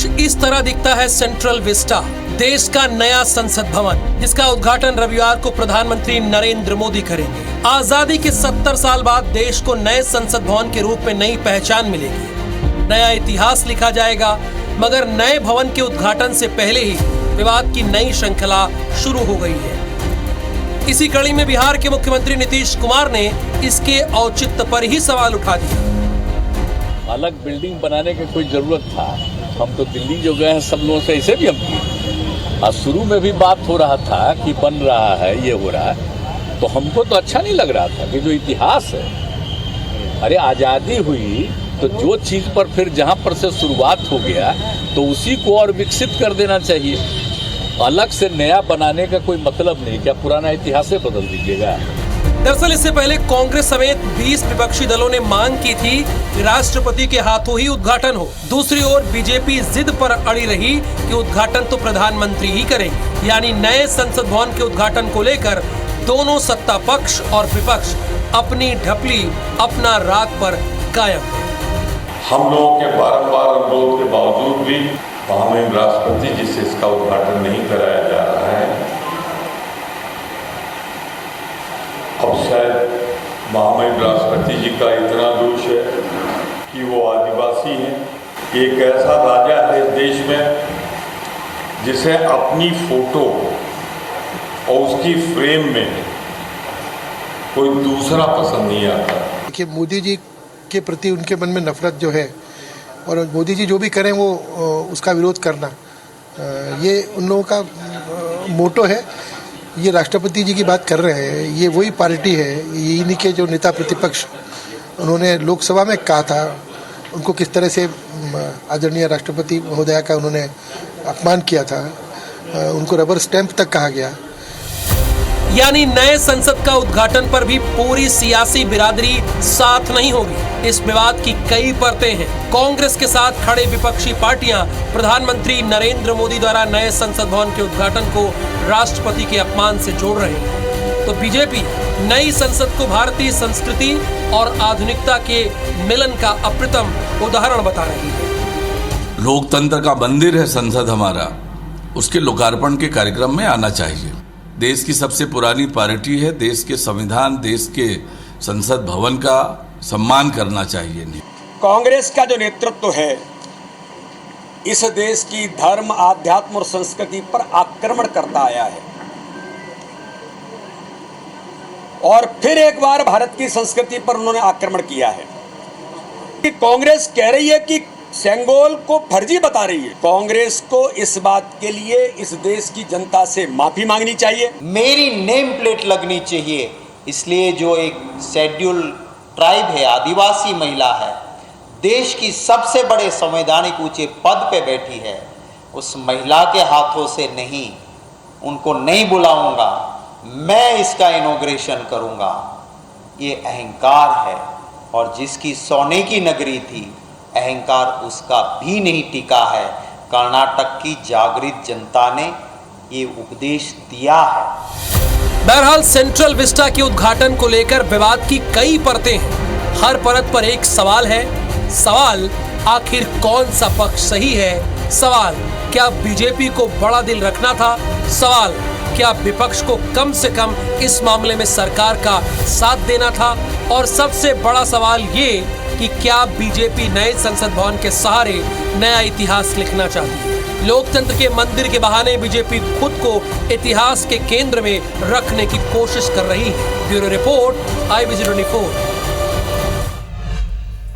कुछ इस तरह दिखता है सेंट्रल विस्टा, देश का नया संसद भवन, जिसका उद्घाटन रविवार को प्रधानमंत्री नरेंद्र मोदी करेंगे। आजादी के 70 साल बाद देश को नए संसद भवन के रूप में नई पहचान मिलेगी, नया इतिहास लिखा जाएगा। मगर नए भवन के उद्घाटन से पहले ही विवाद की नई श्रृंखला शुरू हो गई है। इसी कड़ी में बिहार के मुख्यमंत्री नीतीश कुमार ने इसके औचित्य पर ही सवाल उठा दिया। अलग बिल्डिंग बनाने की कोई जरूरत था? हम तो दिल्ली जो गए हैं सब लोगों से, ऐसे भी हम किए। और शुरू में भी बात हो रहा था कि बन रहा है, ये हो रहा है, तो हमको तो अच्छा नहीं लग रहा था कि जो इतिहास है, अरे आज़ादी हुई तो जो चीज़ पर फिर जहाँ पर से शुरुआत हो गया तो उसी को और विकसित कर देना चाहिए। अलग से नया बनाने का कोई मतलब नहीं, क्या पुराना इतिहास से बदल दीजिएगा? दरअसल इससे पहले कांग्रेस समेत 20 विपक्षी दलों ने मांग की थी कि राष्ट्रपति के हाथों ही उद्घाटन हो। दूसरी ओर बीजेपी जिद पर अड़ी रही कि उद्घाटन तो प्रधानमंत्री ही करेंगे। यानी नए संसद भवन के उद्घाटन को लेकर दोनों सत्ता पक्ष और विपक्ष अपनी ढपली, अपना राग पर कायम। हम लोगों के बारंबार अनुरोध के बावजूद भी महामहिम राष्ट्रपति जी से इसका उद्घाटन नहीं कराया जा रहा है। अब शायद महामहिम राष्ट्रपति जी का इतना दोष है कि वो आदिवासी हैं। एक ऐसा राजा है इस देश में जिसे अपनी फोटो और उसकी फ्रेम में कोई दूसरा पसंद नहीं आता। देखिए, मोदी जी के प्रति उनके मन में नफरत जो है और मोदी जी जो भी करें वो उसका विरोध करना, ये उन लोगों का मोटो है। ये राष्ट्रपति जी की बात कर रहे हैं, ये वही पार्टी है, ये इन्हीं के जो नेता प्रतिपक्ष, उन्होंने लोकसभा में कहा था उनको किस तरह से आदरणीय राष्ट्रपति महोदया का उन्होंने अपमान किया था, उनको रबर स्टैंप तक कहा गया। यानी नए संसद का उद्घाटन पर भी पूरी सियासी बिरादरी साथ नहीं होगी। इस विवाद की कई परतें हैं। कांग्रेस के साथ खड़े विपक्षी पार्टियां प्रधानमंत्री नरेंद्र मोदी द्वारा नए संसद भवन के उद्घाटन को राष्ट्रपति के अपमान से जोड़ रहे हैं, तो बीजेपी नई संसद को भारतीय संस्कृति और आधुनिकता के मिलन का अप्रतिम उदाहरण बता रही है। लोकतंत्र का मंदिर है संसद हमारा, उसके लोकार्पण के कार्यक्रम में आना चाहिए। देश की सबसे पुरानी पार्टी है, देश के संविधान, देश के संसद भवन का सम्मान करना चाहिए। कांग्रेस का जो नेतृत्व है इस देश की धर्म, आध्यात्म और संस्कृति पर आक्रमण करता आया है और फिर एक बार भारत की संस्कृति पर उन्होंने आक्रमण किया है। कि कांग्रेस कह रही है कि सेंगोल को फर्जी बता रही है। कांग्रेस को इस बात के लिए इस देश की जनता से माफी मांगनी चाहिए। मेरी नेम प्लेट लगनी चाहिए, इसलिए जो एक शेड्यूल ट्राइब है, आदिवासी महिला है, देश की सबसे बड़े संवैधानिक ऊंचे पद पे बैठी है, उस महिला के हाथों से नहीं, उनको नहीं बुलाऊंगा, मैं इसका इनॉग्रेशन करूंगा। ये अहंकार है और जिसकी सोने की नगरी थी, अहंकार उसका भी नहीं टिका है। कर्नाटक की जागृत जनता ने ये उपदेश दिया है। बहरहाल सेंट्रल विस्टा के उद्घाटन को लेकर विवाद की कई परतें हैं। हर परत पर एक सवाल है। सवाल, आखिर कौन सा पक्ष सही है? सवाल, क्या बीजेपी को बड़ा दिल रखना था? सवाल, क्या विपक्ष को कम से कम इस मामले में सरकार का साथ देना था? और सबसे बड़ा सवाल ये कि क्या बीजेपी नए संसद भवन के सहारे नया इतिहास लिखना चाहती है? लोकतंत्र के मंदिर के बहाने बीजेपी खुद को इतिहास के केंद्र में रखने की कोशिश कर रही है। Bureau report, IBC 24।